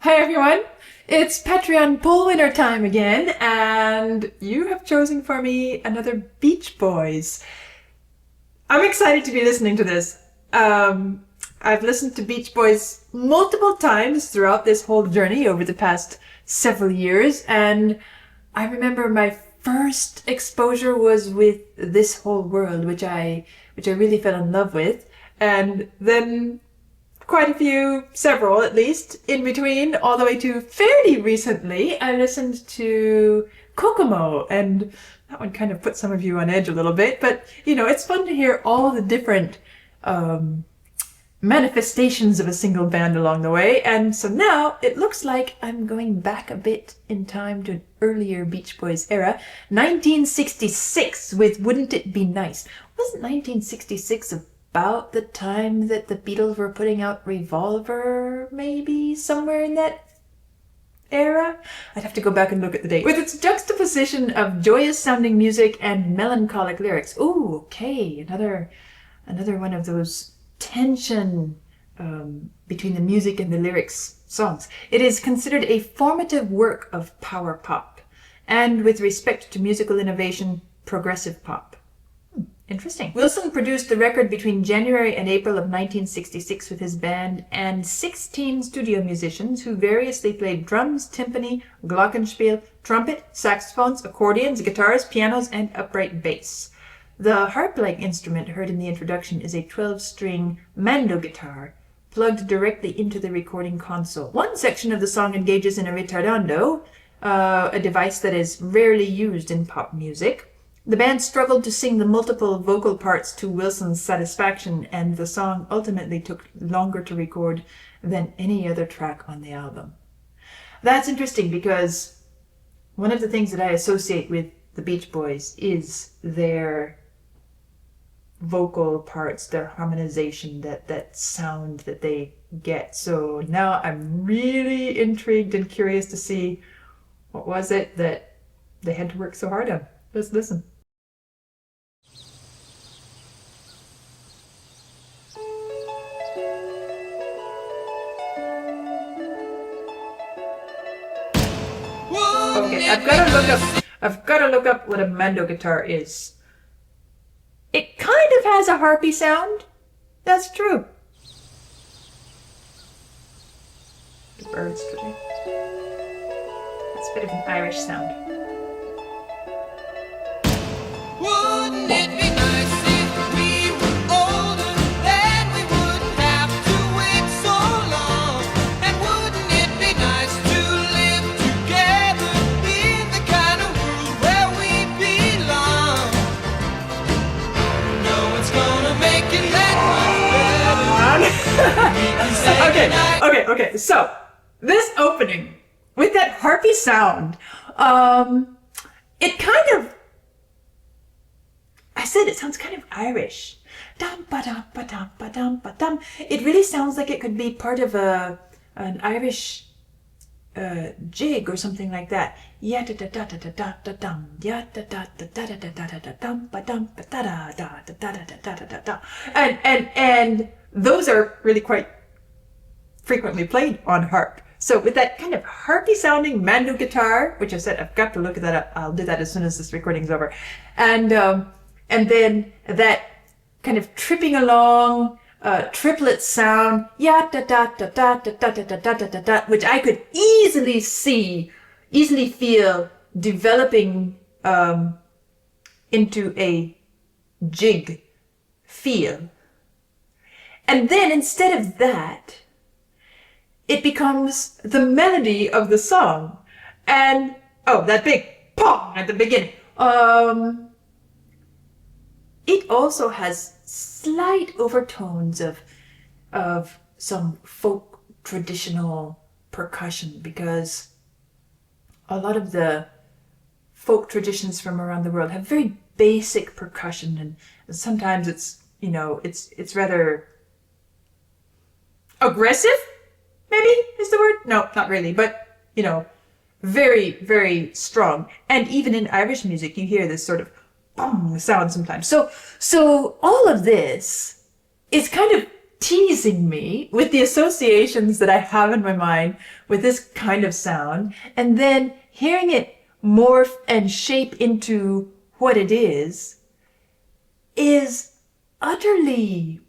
Hi everyone, it's Patreon poll winner time again, and you have chosen for me another Beach Boys. I'm excited to be listening to this. I've listened to Beach Boys multiple times throughout this whole journey over the past several years, and I remember my first exposure was with This Whole World, which I really fell in love with, and then quite a few, several at least, in between, all the way to fairly recently, I listened to Kokomo, and that one kind of put some of you on edge a little bit, but it's fun to hear all the different manifestations of a single band along the way, and so now it looks like I'm going back a bit in time to an earlier Beach Boys era, 1966 with Wouldn't It Be Nice. Wasn't 1966 about the time that the Beatles were putting out Revolver, maybe somewhere in that era? I'd have to go back and look at the date. With its juxtaposition of joyous sounding music and melancholic lyrics. Ooh, okay, another one of those tension between the music and the lyrics songs. It is considered a formative work of power pop, and with respect to musical innovation, progressive pop. Interesting. Wilson produced the record between January and April of 1966 with his band and 16 studio musicians who variously played drums, timpani, glockenspiel, trumpet, saxophones, accordions, guitars, pianos, and upright bass. The harp-like instrument heard in the introduction is a 12-string mando guitar plugged directly into the recording console. One section of the song engages in a ritardando, a device that is rarely used in pop music. The band struggled to sing the multiple vocal parts to Wilson's satisfaction, and the song ultimately took longer to record than any other track on the album. That's interesting because one of the things that I associate with the Beach Boys is their vocal parts, their harmonization, that sound that they get. So now I'm really intrigued and curious to see what was it that they had to work so hard on. Let's listen. Okay, I've got to look up what a mando guitar is. It kind of has a harpy sound. That's true. The birds today. That's a bit of an Irish sound. Wouldn't it be nice if we were older, then we wouldn't have to wait so long? And wouldn't it be nice to live together in the kind of world where we belong? No one's gonna make it that much better. We can say goodnight. Okay. So, this opening, with that harpy sound, it kind of, I said it sounds kind of Irish. Dum ba dum ba dum ba dum ba dum. It really sounds like it could be part of an Irish jig or something like that. Ya da da da da da da dum. Ya da da da da da da da da dum ba dum ba da da da da da da da da da. And those are really quite frequently played on harp. So with that kind of harpy sounding mando guitar, which I said I've got to look that up. I'll do that as soon as this recording's over. And then that kind of tripping along triplet sound, ya da da da da da da da da da da da, which I could easily feel developing into a jig feel. And then instead of that, it becomes the melody of the song. And, that big pong at the beginning. It also has slight overtones of some folk traditional percussion, because a lot of the folk traditions from around the world have very basic percussion, and sometimes it's rather aggressive, maybe is the word? No, not really, but very, very strong. And even in Irish music, you hear this sort of boom sound sometimes. So all of this is kind of teasing me with the associations that I have in my mind with this kind of sound, and then hearing it morph and shape into what it is utterly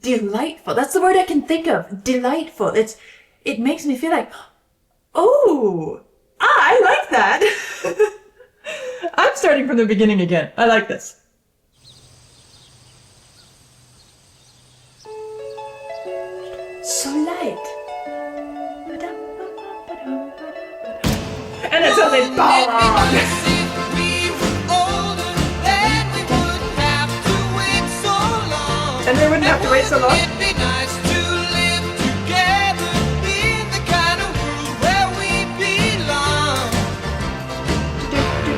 delightful. That's the word I can think of. Delightful. It makes me feel like, oh, I like that. I'm starting from the beginning again. I like this. So light. And then suddenly, bang! And they wouldn't have to wait so long. It'd be nice to live together in the kind of world where we belong.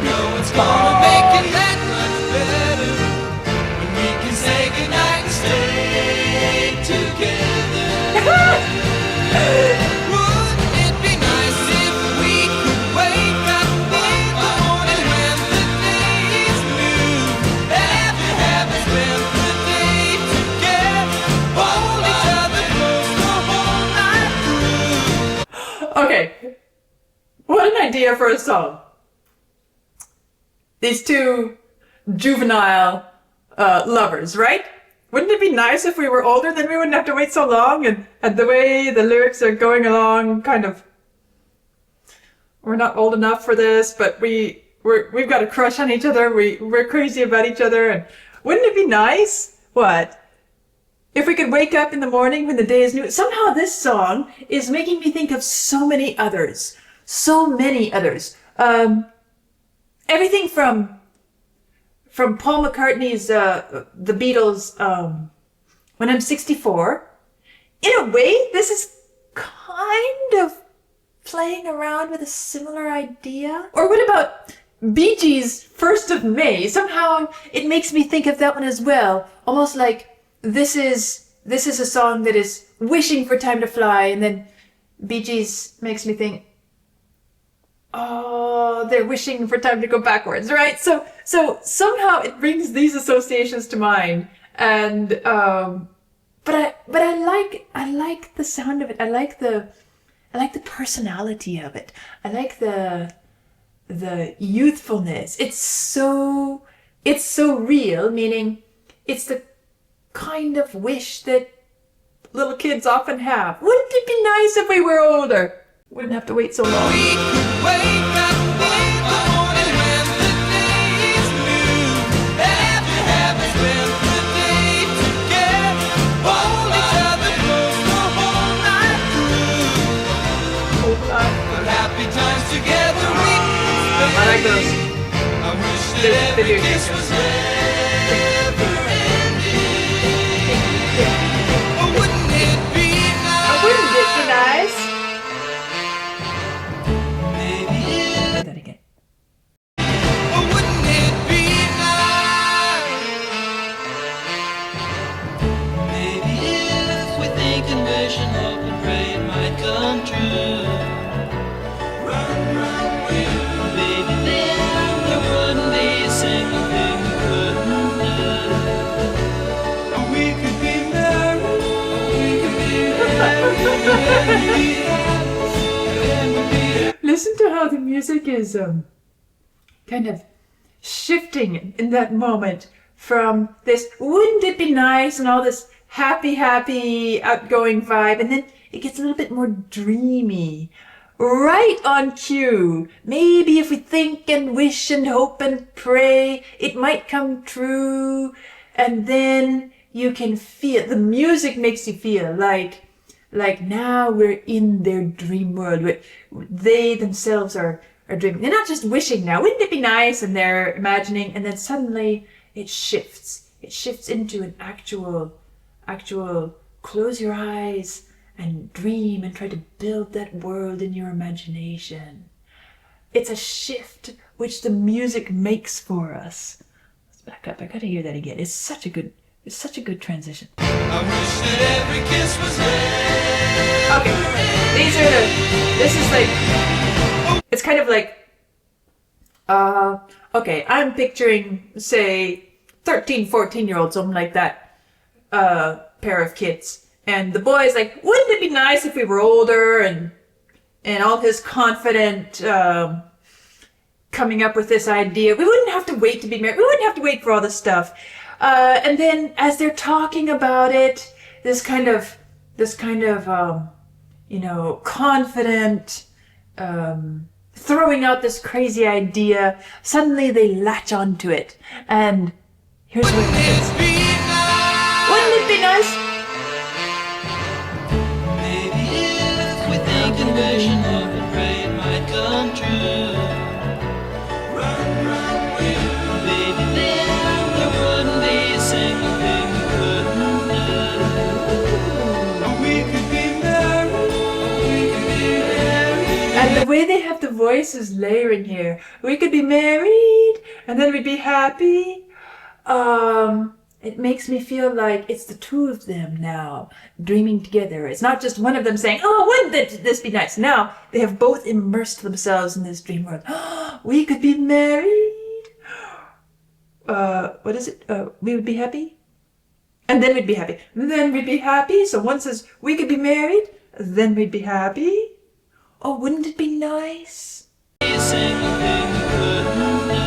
No one's gonna make it that much better when we can say goodnight and stay together. Wouldn't it be nice if we could wake up in the morning when the day is new? After having spent the day together, hold each other close the whole night through. Okay, what an idea for a song. These two juvenile lovers, right? Wouldn't it be nice if we were older, then we wouldn't have to wait so long, and the way the lyrics are going along, kind of, we're not old enough for this, but we've got a crush on each other, we're crazy about each other, and wouldn't it be nice, what, if we could wake up in the morning when the day is new? Somehow this song is making me think of so many others. Everything from Paul McCartney's The Beatles' When I'm 64. In a way, this is kind of playing around with a similar idea. Or what about Bee Gees' 1st of May? Somehow it makes me think of that one as well. Almost like this is a song that is wishing for time to fly, and then Bee Gees makes me think, oh, they're wishing for time to go backwards, right? So somehow it brings these associations to mind, and but I like the sound of it. I like the personality of it. I like the youthfulness. It's so real, meaning it's the kind of wish that little kids often have. Wouldn't it be nice if we were older? Wouldn't have to wait so long. We could wake up in the morning when the day is new. After having spent the day together, hold each other close the whole night through. But happy times together we can I like those. I wish that every kiss was never ending. Oh, wouldn't it be nice? Wouldn't it be nice? Maybe That again. oh, wouldn't it be nice? Maybe if we think and wish and hope and pray it might come true. Run, will. Maybe then there wouldn't be a single thing we couldn't do. We could be married. We could be married. Listen to how the music is kind of shifting in that moment from this wouldn't it be nice and all this happy outgoing vibe, and then it gets a little bit more dreamy. Right on cue. Maybe if we think and wish and hope and pray, it might come true. And then you can feel, the music makes you feel like now we're in their dream world. They themselves are dreaming. They're not just wishing now, wouldn't it be nice? And they're imagining, and then suddenly it shifts. It shifts into an actual close your eyes and dream and try to build that world in your imagination. It's a shift which the music makes for us. Let's back up. I gotta hear that again. It's such a good transition. I wish that every kiss was Okay, this is like, it's kind of like, okay, I'm picturing, say, 13, 14-year-old, something like that, pair of kids. And the boy's like, wouldn't it be nice if we were older? And all his confident coming up with this idea. We wouldn't have to wait to be married. We wouldn't have to wait for all this stuff. And then as they're talking about it, this kind of confident, throwing out this crazy idea, suddenly they latch onto it. And here's what happens. Wouldn't it be nice? Maybe if we think a vision of it, pray it might come true. Run, run, will. Baby, then there wouldn't be a single thing we couldn't do. We could be married. We could be married. And the way they have the voices layering here. We could be married, and then we'd be happy. It makes me feel like it's the two of them now dreaming together. It's not just one of them saying, oh, wouldn't this be nice? Now they have both immersed themselves in this dream world. We could be married. What is it? We would be happy. And then we'd be happy. And then we'd be happy. So one says, we could be married. Then we'd be happy. Oh, wouldn't it be nice? A single thing we couldn't do.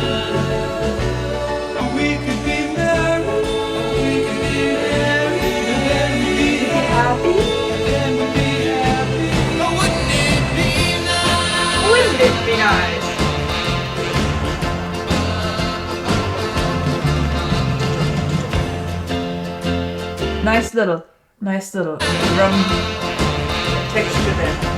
We could be married. We could be married. And then we'd be Happy? And then we'd be happy. Oh, wouldn't it be nice? Wouldn't it be nice? Nice little drum texture there.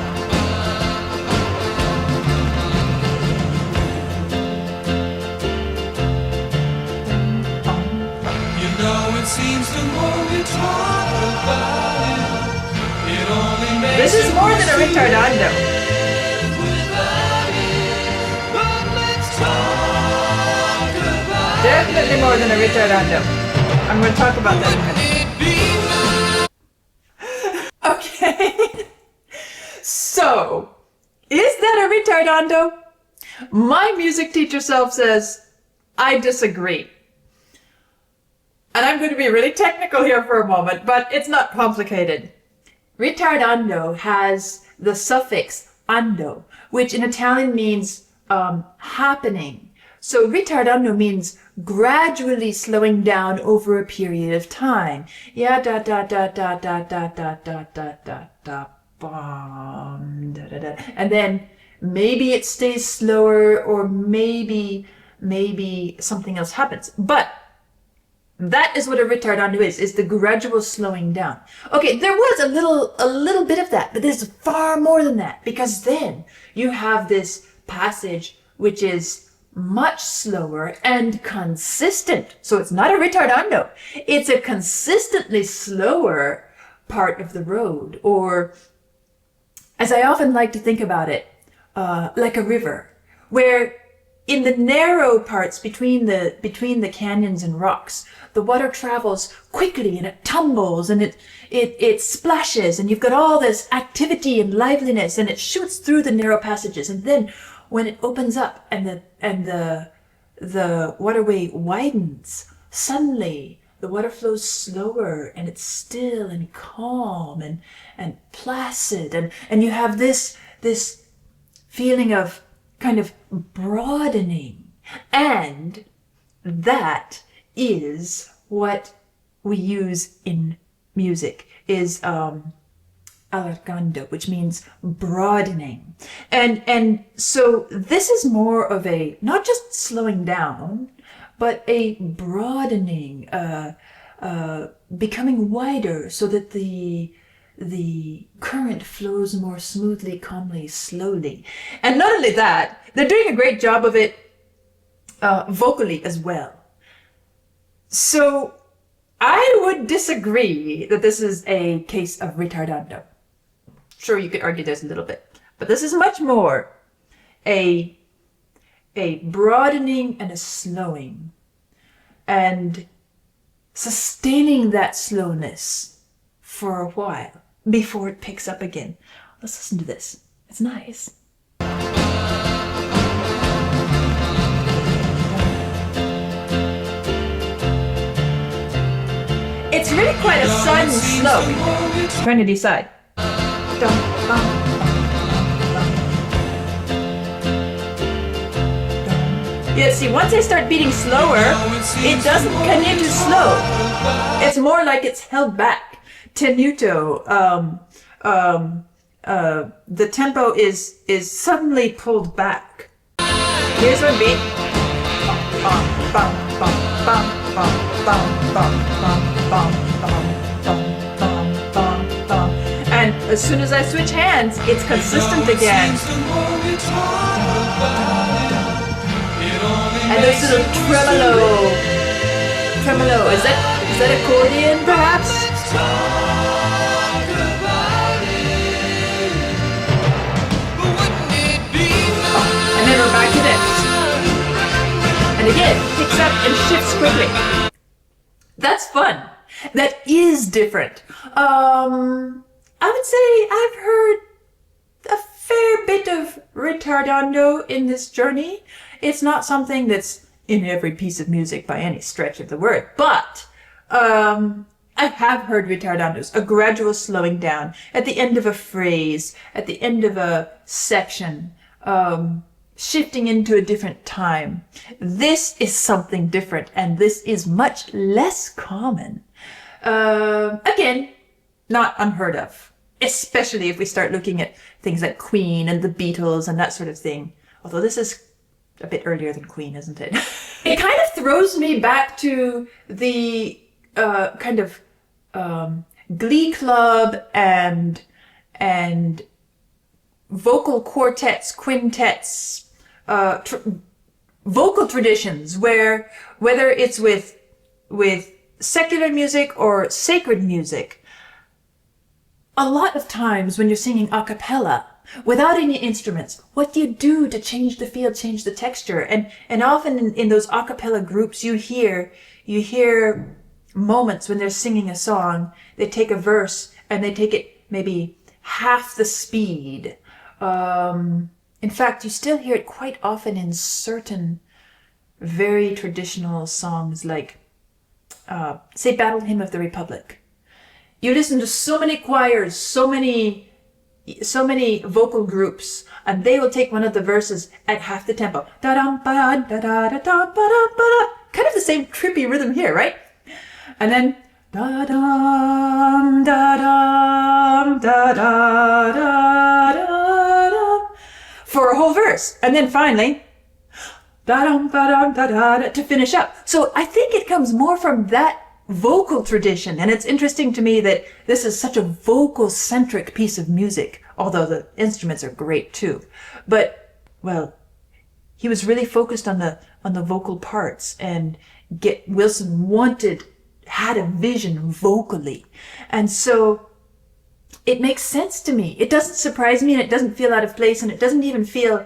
It seems the more we talk about it, it only makes This is more than a retardando. But let's talk about Definitely more than a retardando. I'm going to talk about that in a minute. Okay. So, is that a retardando? My music teacher self says, I disagree. And I'm going to be really technical here for a moment, but it's not complicated. Retardando has the suffix ando, which in Italian means happening. So retardando means gradually slowing down over a period of time. Yeah, da da da da da da da da da da da bum, da da da. And then maybe it stays slower, or maybe something else happens. But that is what a retardando is the gradual slowing down. Okay, there was a little bit of that, but there's far more than that, because then you have this passage which is much slower and consistent. So it's not a retardando. It's a consistently slower part of the road, or as I often like to think about it, like a river, where in the narrow parts between the canyons and rocks, the water travels quickly and it tumbles and it splashes, and you've got all this activity and liveliness, and it shoots through the narrow passages. And then when it opens up and the waterway widens, suddenly the water flows slower, and it's still and calm and placid, and you have this feeling of kind of broadening. And that is what we use in music, is allargando, which means broadening. And so this is more of a, not just slowing down, but a broadening, becoming wider, so that the current flows more smoothly, calmly, slowly. And not only that, they're doing a great job of it vocally as well. So I would disagree that this is a case of retardando. Sure, you could argue there's a little bit, but this is much more a broadening and a slowing, and sustaining that slowness for a while before it picks up again. Let's listen to this. It's nice. It's really quite a sudden slow. Trying to decide. Dum, bum, yeah, see, once I start beating slower, it doesn't continue to slow. It's more like it's held back. Tenuto, the tempo is suddenly pulled back. Here's one beat. Bum, bum, bum, bum, bum, bum, bum, bum, bum, bum, bum, bum, bum, bum. And as soon as I switch hands, it's consistent again. And there's a little tremolo. Is that accordion perhaps? And then we're back to this. And again, picks up and shifts quickly. That's fun. That is different. I would say I've heard a fair bit of ritardando in this journey. It's not something that's in every piece of music by any stretch of the word, but I have heard retardandos, a gradual slowing down at the end of a phrase, at the end of a section, shifting into a different time. This is something different, and this is much less common. Again, not unheard of, especially if we start looking at things like Queen and the Beatles and that sort of thing. Although this is a bit earlier than Queen, isn't it? It kind of throws me back to the kind of glee club and vocal quartets, quintets, vocal traditions, where whether it's with secular music or sacred music, a lot of times when you're singing a cappella, without any instruments, what do you do to change the feel, change the texture? And often in those a cappella groups, you hear moments when they're singing a song, they take a verse and they take it maybe half the speed. In fact, you still hear it quite often in certain very traditional songs like, say, Battle Hymn of the Republic. You listen to so many choirs, so many vocal groups, and they will take one of the verses at half the tempo. Da-dum, ba-da, da-da-da-da, ba-da, ba-da. Kind of the same trippy rhythm here, right? And then da-dum, da-dum, da-da-da-da-da, for a whole verse. And then finally, da-dum, ba-dum, da-da-da, to finish up. So I think it comes more from that vocal tradition, and it's interesting to me that this is such a vocal-centric piece of music, although the instruments are great too. But, well, he was really focused on the vocal parts, and Wilson had a vision vocally. And so it makes sense to me. It doesn't surprise me, and it doesn't feel out of place, and it doesn't even feel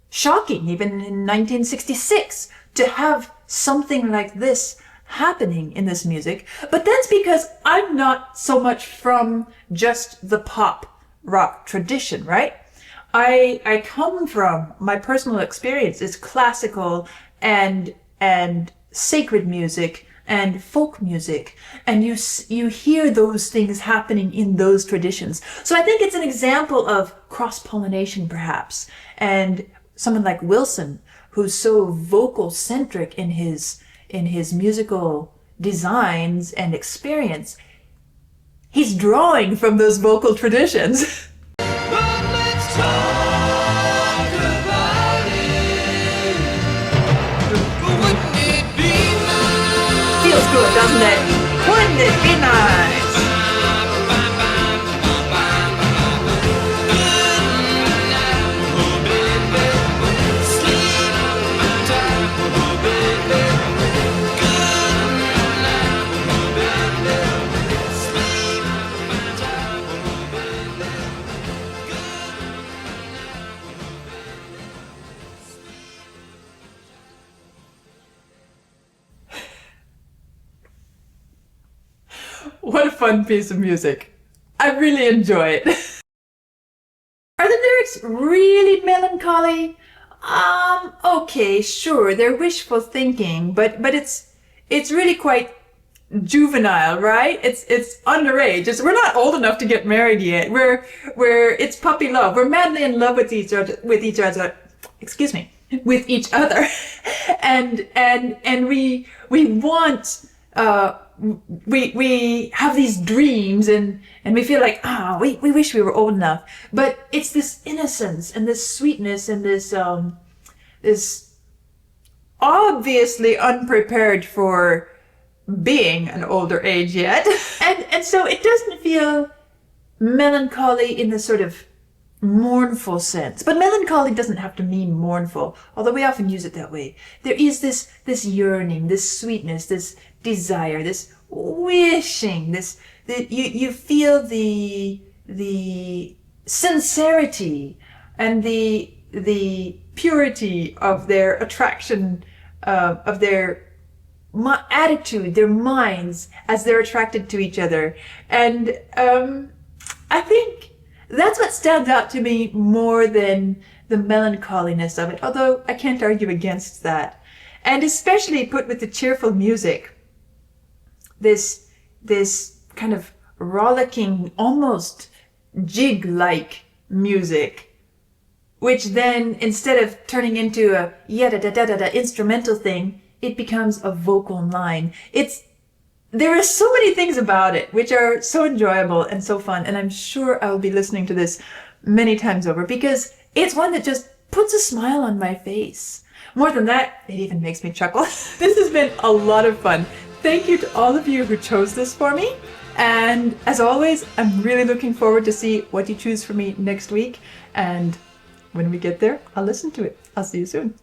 shocking, even in 1966, to have something like this happening in this music. But that's because I'm not so much from just the pop rock tradition, right? I come from, my personal experience is classical and sacred music and folk music, and you hear those things happening in those traditions. So I think it's an example of cross-pollination, perhaps. And someone like Wilson, who's so vocal-centric in his musical designs and experience, he's drawing from those vocal traditions. But let's talk about it. Wouldn't it be nice? Feels good, doesn't it? Wouldn't it be nice? What a fun piece of music. I really enjoy it. Are the lyrics really melancholy? Okay, sure, they're wishful thinking, but it's really quite juvenile, right? It's underage. We're not old enough to get married yet. It's puppy love. We're madly in love with each other. Excuse me, with each other, and we want. We have these dreams and we feel like we wish we were old enough, but it's this innocence and this sweetness and this obviously unprepared for being an older age yet, and so it doesn't feel melancholy in the sort of mournful sense. But melancholy doesn't have to mean mournful, although we often use it that way. There is this yearning, this sweetness, this desire, this wishing, you feel the sincerity and the purity of their attraction, of their attitude, their minds as they're attracted to each other. And I think that's what stands out to me more than the melancholiness of it, although I can't argue against that. And especially put with the cheerful music, this kind of rollicking, almost jig-like music, which then, instead of turning into a yada-da-da-da-da instrumental thing, it becomes a vocal line. There are so many things about it which are so enjoyable and so fun, and I'm sure I'll be listening to this many times over because it's one that just puts a smile on my face. More than that, it even makes me chuckle. This has been a lot of fun. Thank you to all of you who chose this for me, and as always, I'm really looking forward to see what you choose for me next week, and when we get there, I'll listen to it. I'll see you soon.